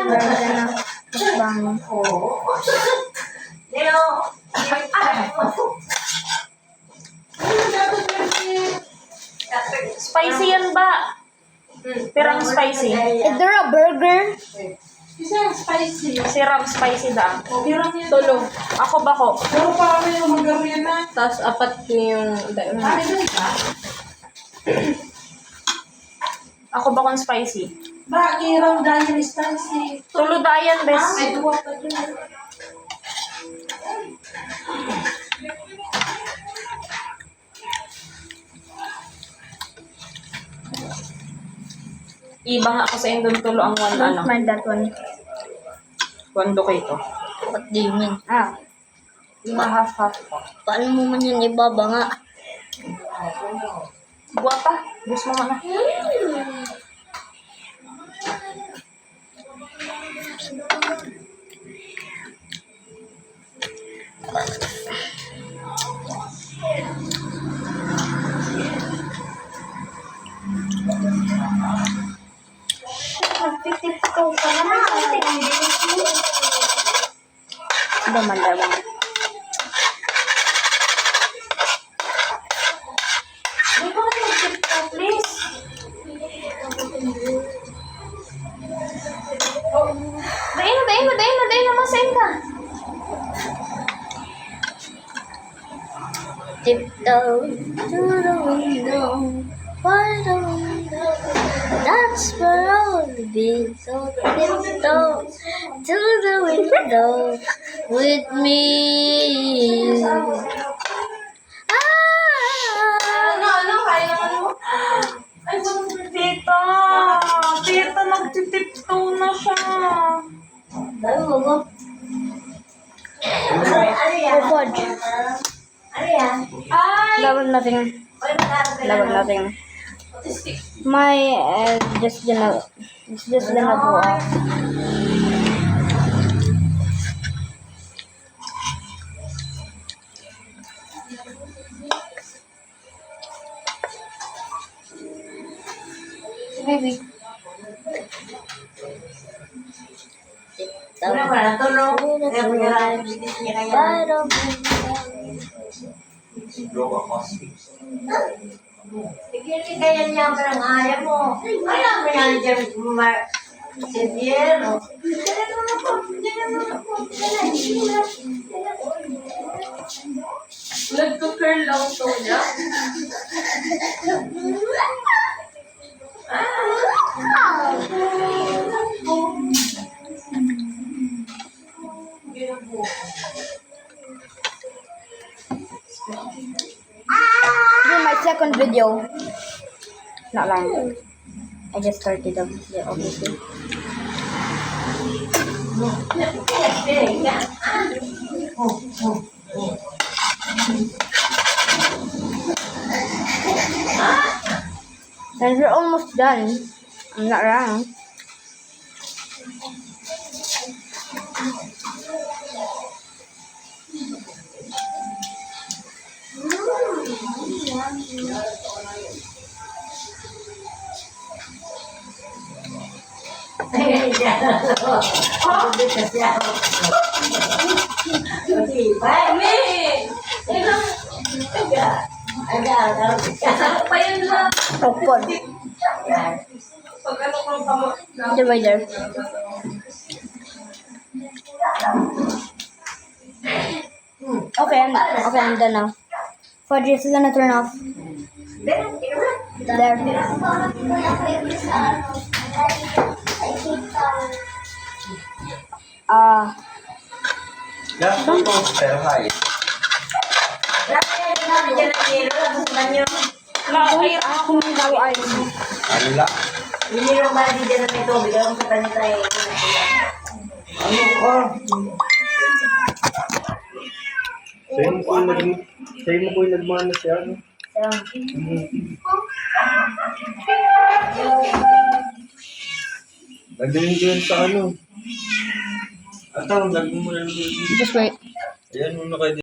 na mukbang. Spicy yan ba? Pirang spicy. Is there a burger? Isa spicy. Si Ram spicy da. Pirang yan. Tulog. Ako ba ko? Pero parang yung margarina na. Tapos apat yung... Ay, ito ka? Ako ba kung spicy? Ba, kirang dahil spicy. Tuludayan, bes. Ay, duwa pa dun. Ibang ako sa indon tulo ang one ano. Mind that one. One do kayo to. What do you mean? Lima half-half ko. Paano mo man yan ibaba nga? Guwapa. Gusto mo na. Damang-damang. Hindi ko na mag-tip ka, please. Dain na, masain ka. Tiptoe to the window, by the window. That's where I'll be. So tiptoe to the window with me. Ano? Kaya ano? Ay, Tita! Tita, nagtitip-toe na siya. Oh, fudge. Lawag natin. Lawag natin. My, just gonna go off. Baby. Wala ba na tulog? Hindi kaya niya parang ayaw mo. Ayaw mo yan dyan Sindiero. Nagko-curl lang to niya. Do my second video. Not long. I just started the video, obviously. And we're almost done. I'm not wrong. Open. Divider. Okay, I'm done now. Fudge is gonna turn off. There. That's the poster, hi. Ako may daw ay. Ano la? Minirong ba di dyan na ito? Bigyan ko sa kanila eh. Ano ka? Sa'yo mo ko yung nagmana siya, no? Nagdalhin ko yun sa ano. At ang nagmumula ng Just wait. Ayan, muna kayo.